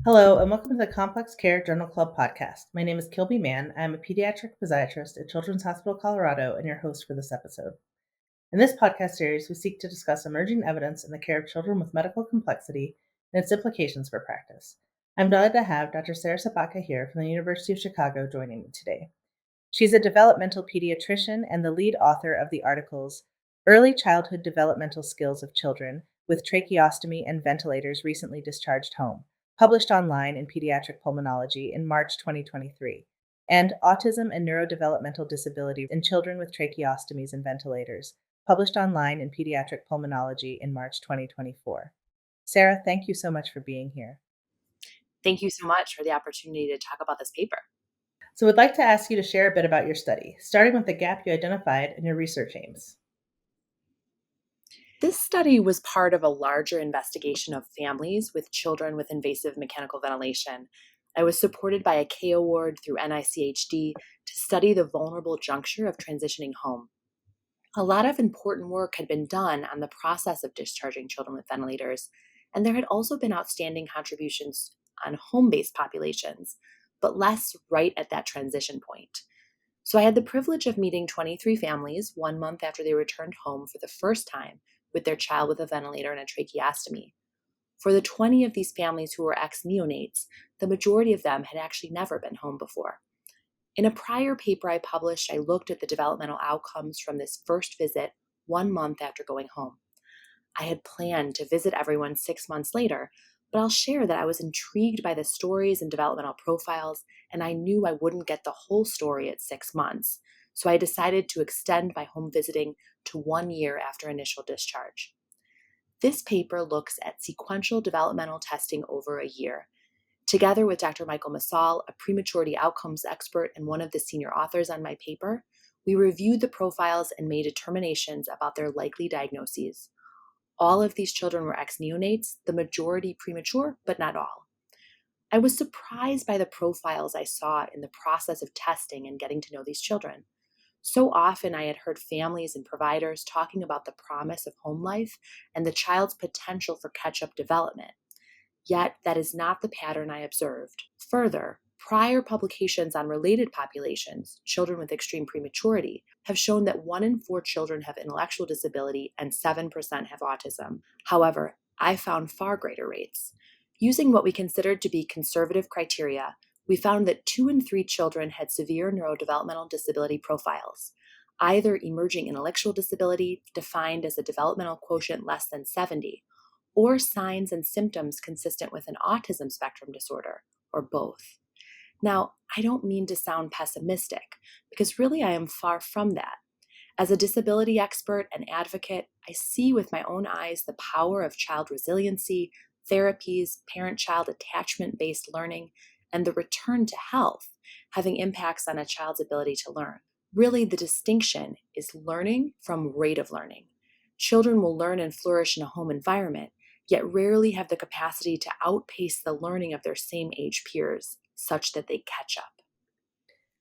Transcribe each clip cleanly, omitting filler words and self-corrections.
Hello, and welcome to the Complex Care Journal Club podcast. My name is Kilby Mann. I am a pediatric physiatrist at Children's Hospital Colorado and your host for this episode. In this podcast series, we seek to discuss emerging evidence in the care of children with medical complexity and its implications for practice. I'm delighted to have Dr. Sarah Sobotka here from the University of Chicago joining me today. She's a developmental pediatrician and the lead author of the articles Early Childhood Developmental Skills of Children with Tracheostomy and Ventilators Recently Discharged Home, published online in Pediatric Pulmonology in March 2023, and Autism and Neurodevelopmental Disability in Children with Tracheostomies and Ventilators, published online in Pediatric Pulmonology in March 2024. Sarah, thank you so much for being here. Thank you so much for the opportunity to talk about this paper. So we'd like to ask you to share a bit about your study, starting with the gap you identified in your research aims. This study was part of a larger investigation of families with children with invasive mechanical ventilation. I was supported by a K award through NICHD to study the vulnerable juncture of transitioning home. A lot of important work had been done on the process of discharging children with ventilators, and there had also been outstanding contributions on home-based populations, but less right at that transition point. So I had the privilege of meeting 23 families 1 month after they returned home for the first time with their child with a ventilator and a tracheostomy. For the 20 of these families who were ex-neonates, the majority of them had actually never been home before. In a prior paper I published, I looked at the developmental outcomes from this first visit 1 month after going home. I had planned to visit everyone 6 months later, but I'll share that I was intrigued by the stories and developmental profiles, and I knew I wouldn't get the whole story at 6 months. So I decided to extend my home visiting to 1 year after initial discharge. This paper looks at sequential developmental testing over a year. Together with Dr. Michael Msall, a prematurity outcomes expert and one of the senior authors on my paper, we reviewed the profiles and made determinations about their likely diagnoses. All of these children were ex-neonates, the majority premature, but not all. I was surprised by the profiles I saw in the process of testing and getting to know these children. So often I had heard families and providers talking about the promise of home life and the child's potential for catch-up development. Yet that is not the pattern I observed. Further, prior publications on related populations, children with extreme prematurity, have shown that 1 in 4 children have intellectual disability and 7% have autism. However, I found far greater rates. Using what we considered to be conservative criteria, we found that 2 in 3 children had severe neurodevelopmental disability profiles, either emerging intellectual disability defined as a developmental quotient less than 70, or signs and symptoms consistent with an autism spectrum disorder, or both. Now, I don't mean to sound pessimistic, because really I am far from that. As a disability expert and advocate, I see with my own eyes the power of child resiliency, therapies, parent-child attachment-based learning, and the return to health having impacts on a child's ability to learn. Really, the distinction is learning from rate of learning. Children will learn and flourish in a home environment, yet rarely have the capacity to outpace the learning of their same age peers such that they catch up.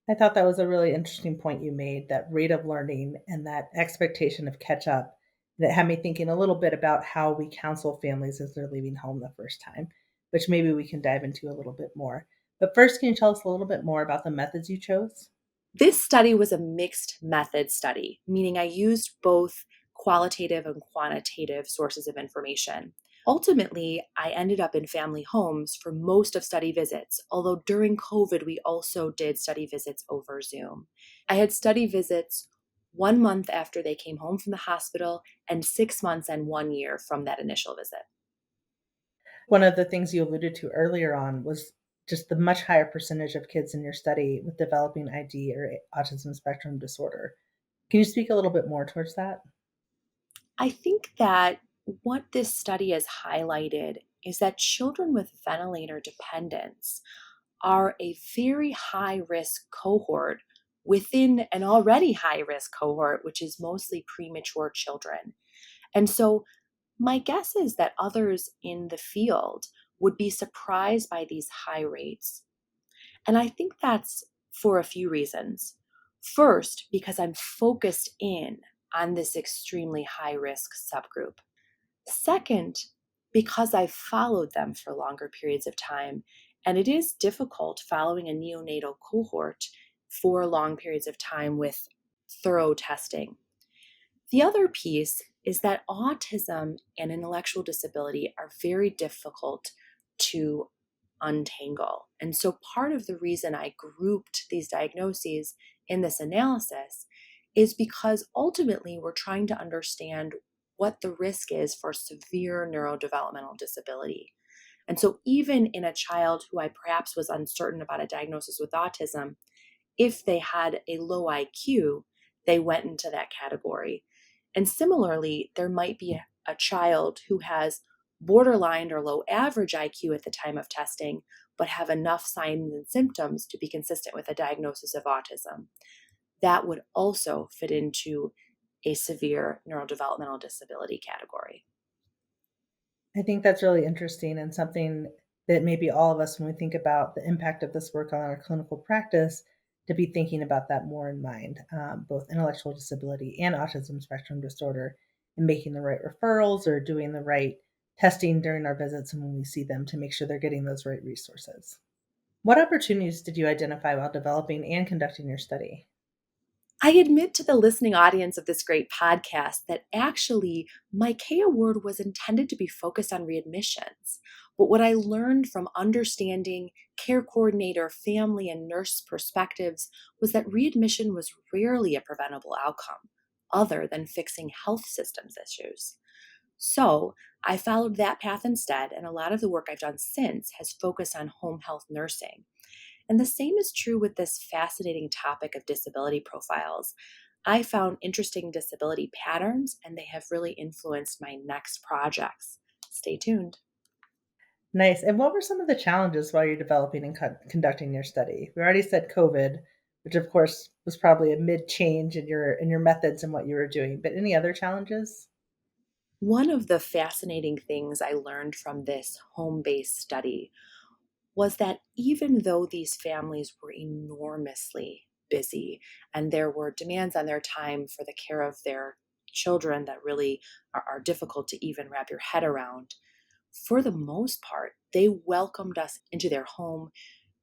I thought that was a really interesting point you made, that rate of learning and that expectation of catch up. That had me thinking a little bit about how we counsel families as they're leaving home the first time, which maybe we can dive into a little bit more. But first, can you tell us a little bit more about the methods you chose? This study was a mixed method study, meaning I used both qualitative and quantitative sources of information. Ultimately, I ended up in family homes for most of study visits, although during COVID, we also did study visits over Zoom. I had study visits 1 month after they came home from the hospital and 6 months and 1 year from that initial visit. One of the things you alluded to earlier on was just the much higher percentage of kids in your study with developing ID or autism spectrum disorder. Can you speak a little bit more towards that? I think that what this study has highlighted is that children with ventilator dependence are a very high risk cohort within an already high risk cohort, which is mostly premature children. And so my guess is that others in the field would be surprised by these high rates. And I think that's for a few reasons. First, because I'm focused in on this extremely high risk subgroup. Second, because I followed them for longer periods of time. And it is difficult following a neonatal cohort for long periods of time with thorough testing. The other piece is that autism and intellectual disability are very difficult to untangle. And so part of the reason I grouped these diagnoses in this analysis is because ultimately we're trying to understand what the risk is for severe neurodevelopmental disability. And so even in a child who I perhaps was uncertain about a diagnosis with autism, if they had a low IQ, they went into that category. And similarly, there might be a child who has borderline or low average IQ at the time of testing, but have enough signs and symptoms to be consistent with a diagnosis of autism. That would also fit into a severe neurodevelopmental disability category. I think that's really interesting and something that maybe all of us, when we think about the impact of this work on our clinical practice, to be thinking about that more in mind, both intellectual disability and autism spectrum disorder, and making the right referrals or doing the right testing during our visits and when we see them to make sure they're getting those right resources. What opportunities did you identify while developing and conducting your study? I admit to the listening audience of this great podcast that actually my K award was intended to be focused on readmissions. But what I learned from understanding care coordinator, family, and nurse perspectives was that readmission was rarely a preventable outcome, other than fixing health systems issues. So I followed that path instead, and a lot of the work I've done since has focused on home health nursing. And the same is true with this fascinating topic of disability profiles. I found interesting disability patterns, and they have really influenced my next projects. Stay tuned. Nice. And what were some of the challenges while you're developing and conducting your study? We already said COVID, which of course was probably a mid change in your methods and what you were doing. But any other challenges? One of the fascinating things I learned from this home based study was that even though these families were enormously busy and there were demands on their time for the care of their children that really are difficult to even wrap your head around, for the most part, they welcomed us into their home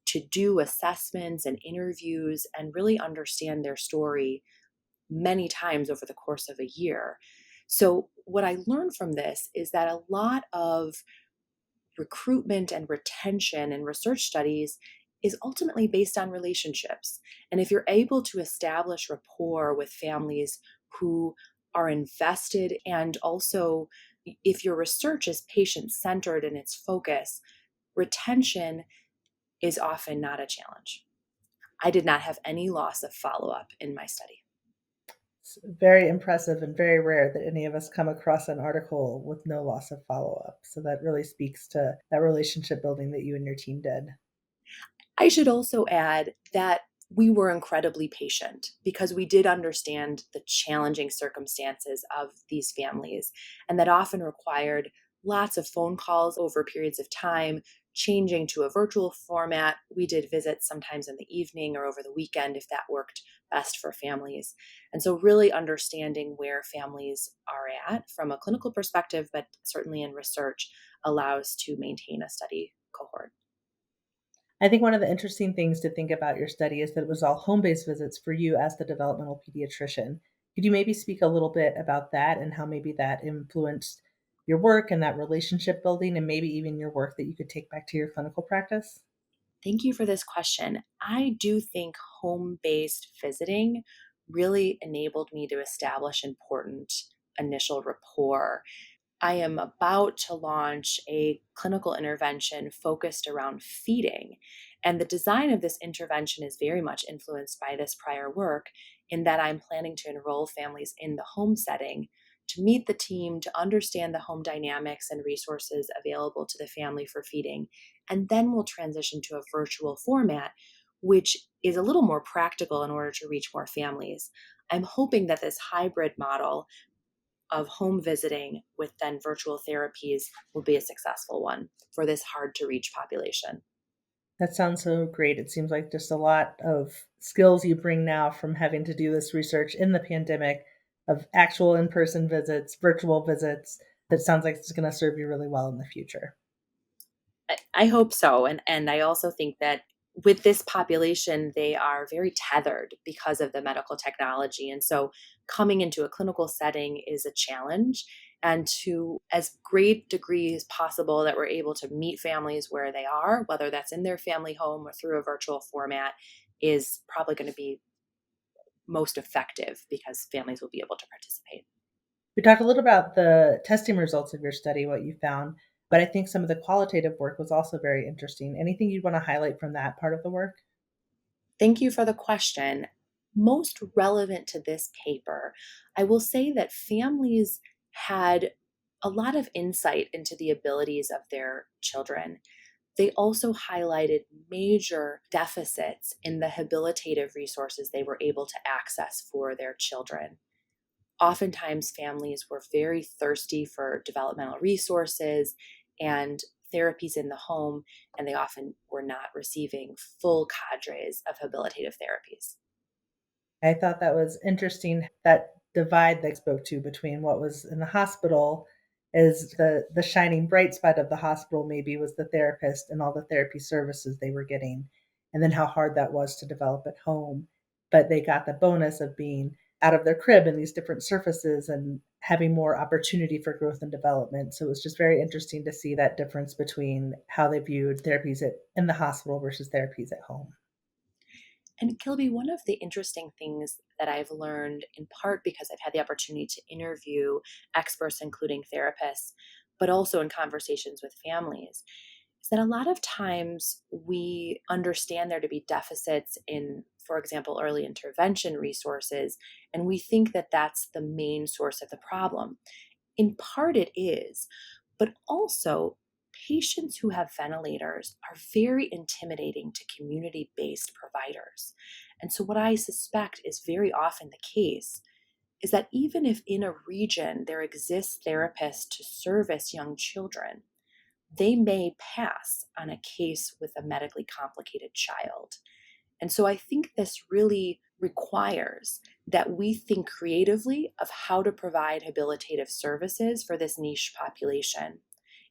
to do assessments and interviews and really understand their story many times over the course of a year. So, what I learned from this is that a lot of recruitment and retention and research studies is ultimately based on relationships. And if you're able to establish rapport with families who are invested, and also if your research is patient centered in its focus, retention is often not a challenge. I did not have any loss of follow up in my study. It's very impressive and very rare that any of us come across an article with no loss of follow up. So that really speaks to that relationship building that you and your team did. I should also add that we were incredibly patient because we did understand the challenging circumstances of these families, and that often required lots of phone calls over periods of time, changing to a virtual format. We did visits sometimes in the evening or over the weekend if that worked best for families. And so, really understanding where families are at from a clinical perspective, but certainly in research, allows to maintain a study cohort. I think one of the interesting things to think about your study is that it was all home based visits for you as the developmental pediatrician. Could you maybe speak a little bit about that and how maybe that influenced your work and that relationship building and maybe even your work that you could take back to your clinical practice? Thank you for this question. I do think home based visiting really enabled me to establish important initial rapport. I am about to launch a clinical intervention focused around feeding. And the design of this intervention is very much influenced by this prior work, in that I'm planning to enroll families in the home setting to meet the team, to understand the home dynamics and resources available to the family for feeding. And then we'll transition to a virtual format, which is a little more practical in order to reach more families. I'm hoping that this hybrid model of home visiting with then virtual therapies will be a successful one for this hard to reach population. That sounds so great. It seems like just a lot of skills you bring now from having to do this research in the pandemic of actual in person visits, virtual visits, That sounds like it's going to serve you really well in the future. I hope so. And I also think that with this population, they are very tethered because of the medical technology. And so coming into a clinical setting is a challenge. And to as great degree as possible that we're able to meet families where they are, whether that's in their family home or through a virtual format, is probably going to be most effective because families will be able to participate. We talked a little about the testing results of your study, what you found, but I think some of the qualitative work was also very interesting. Anything you'd want to highlight from that part of the work? Thank you for the question. Most relevant to this paper, I will say that families had a lot of insight into the abilities of their children. They also highlighted major deficits in the habilitative resources they were able to access for their children. Oftentimes, families were very thirsty for developmental resources and therapies in the home, and they often were not receiving full cadres of habilitative therapies. I thought that was interesting, that divide they spoke to between what was in the hospital is the shining bright spot of the hospital maybe was the therapist and all the therapy services they were getting, and then how hard that was to develop at home. But they got the bonus of being out of their crib in these different surfaces and having more opportunity for growth and development. So it was just very interesting to see that difference between how they viewed therapies in the hospital versus therapies at home. And Kilby, one of the interesting things that I've learned, in part because I've had the opportunity to interview experts, including therapists, but also in conversations with families, is that a lot of times we understand there to be deficits in, for example, early intervention resources, and we think that that's the main source of the problem. In part, it is, but also patients who have ventilators are very intimidating to community based providers. And so, what I suspect is very often the case is that even if in a region there exists therapists to service young children, they may pass on a case with a medically complicated child. And so I think this really requires that we think creatively of how to provide habilitative services for this niche population.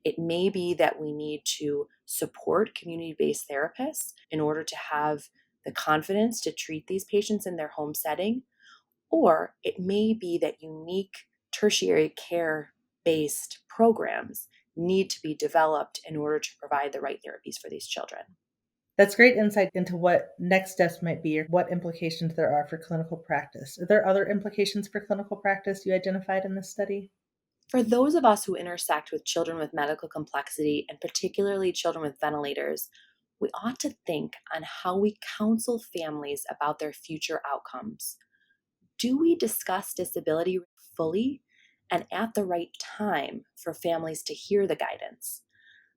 It may be that we need to support community based therapists in order to have the confidence to treat these patients in their home setting, or it may be that unique tertiary care based programs need to be developed in order to provide the right therapies for these children. That's great insight into what next steps might be or what implications there are for clinical practice. Are there other implications for clinical practice you identified in this study? For those of us who intersect with children with medical complexity, and particularly children with ventilators, we ought to think on how we counsel families about their future outcomes. Do we discuss disability fully and at the right time for families to hear the guidance?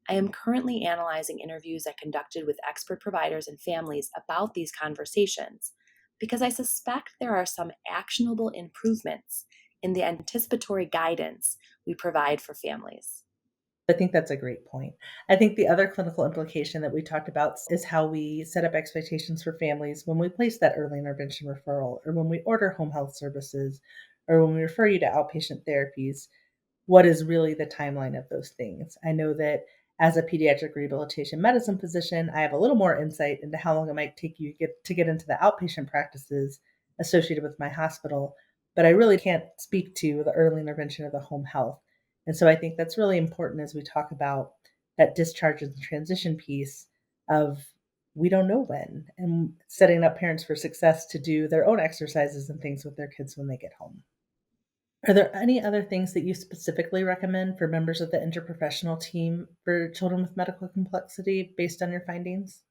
I am currently analyzing interviews I conducted with expert providers and families about these conversations because I suspect there are some actionable improvements in the anticipatory guidance we provide for families. I think that's a great point. I think the other clinical implication that we talked about is how we set up expectations for families when we place that early intervention referral or when we order home health services or when we refer you to outpatient therapies. What is really the timeline of those things? I know that as a pediatric rehabilitation medicine physician, I have a little more insight into how long it might take you to get into the outpatient practices associated with my hospital, but I really can't speak to the early intervention of the home health. And so I think that's really important as we talk about that discharge and transition piece of we don't know when, and setting up parents for success to do their own exercises and things with their kids when they get home. Are there any other things that you specifically recommend for members of the interprofessional team for children with medical complexity based on your findings?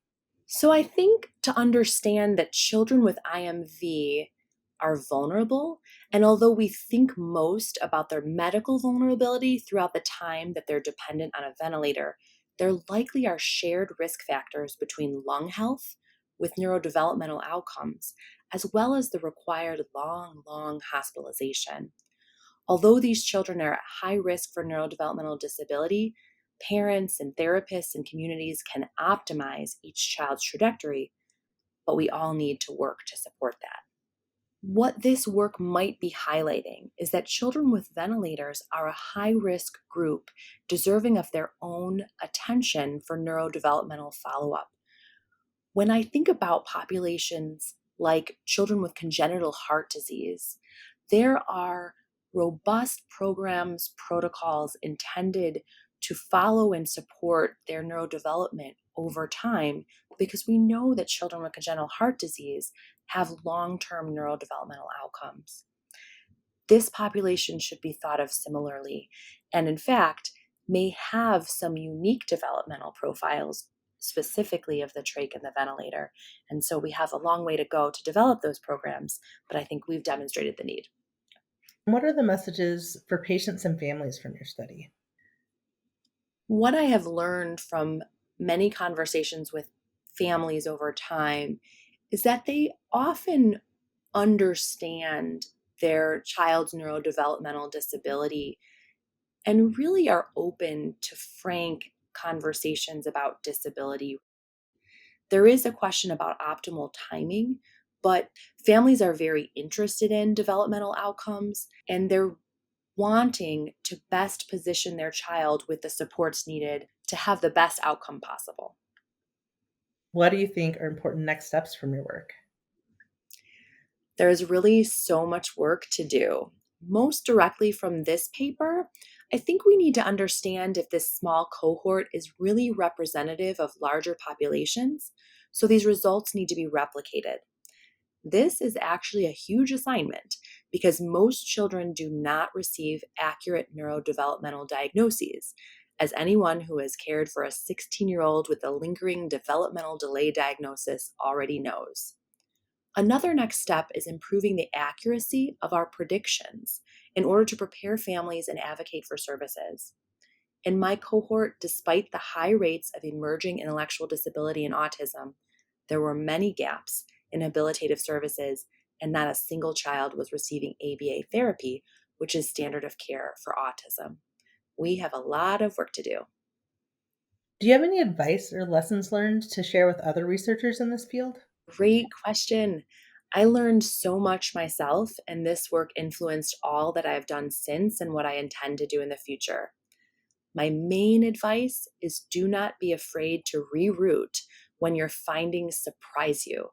So I think to understand that children with IMV are vulnerable, and although we think most about their medical vulnerability throughout the time that they're dependent on a ventilator, there likely are shared risk factors between lung health with neurodevelopmental outcomes, as well as the required long hospitalization. Although these children are at high risk for neurodevelopmental disability, parents and therapists and communities can optimize each child's trajectory, but we all need to work to support that. What this work might be highlighting is that children with ventilators are a high-risk group deserving of their own attention for neurodevelopmental follow-up. When I think about populations like children with congenital heart disease, there are robust programs, protocols intended to follow and support their neurodevelopment over time because we know that children with congenital heart disease have long-term neurodevelopmental outcomes. This population should be thought of similarly, and in fact, may have some unique developmental profiles, specifically of the trach and the ventilator. And so we have a long way to go to develop those programs, but I think we've demonstrated the need. What are the messages for patients and families from your study? What I have learned from many conversations with families over time is that they often understand their child's neurodevelopmental disability and really are open to frank conversations about disability. There is a question about optimal timing, but families are very interested in developmental outcomes and they're wanting to best position their child with the supports needed to have the best outcome possible. What do you think are important next steps from your work? There's really so much work to do. Most directly from this paper, I think we need to understand if this small cohort is really representative of larger populations, so these results need to be replicated. This is actually a huge assignment because most children do not receive accurate neurodevelopmental diagnoses, as anyone who has cared for a 16-year-old with a lingering developmental delay diagnosis already knows. Another next step is improving the accuracy of our predictions in order to prepare families and advocate for services. In my cohort, despite the high rates of emerging intellectual disability and autism, there were many gaps in habilitative services, and not a single child was receiving ABA therapy, which is standard of care for autism. We have a lot of work to do. Do you have any advice or lessons learned to share with other researchers in this field? Great question. I learned so much myself, and this work influenced all that I've done since and what I intend to do in the future. My main advice is do not be afraid to reroute when your findings surprise you.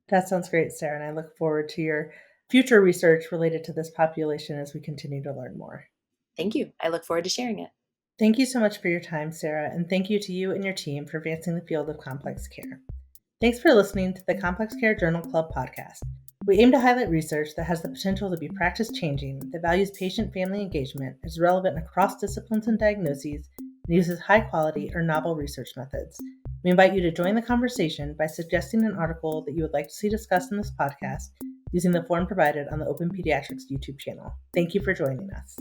That sounds great, Sarah, and I look forward to your future research related to this population as we continue to learn more. Thank you. I look forward to sharing it. Thank you so much for your time, Sarah, and thank you to you and your team for advancing the field of complex care. Thanks for listening to the Complex Care Journal Club podcast. We aim to highlight research that has the potential to be practice-changing, that values patient-family engagement, is relevant across disciplines and diagnoses, and uses high-quality or novel research methods. We invite you to join the conversation by suggesting an article that you would like to see discussed in this podcast using the form provided on the OPENPediatrics YouTube channel. Thank you for joining us.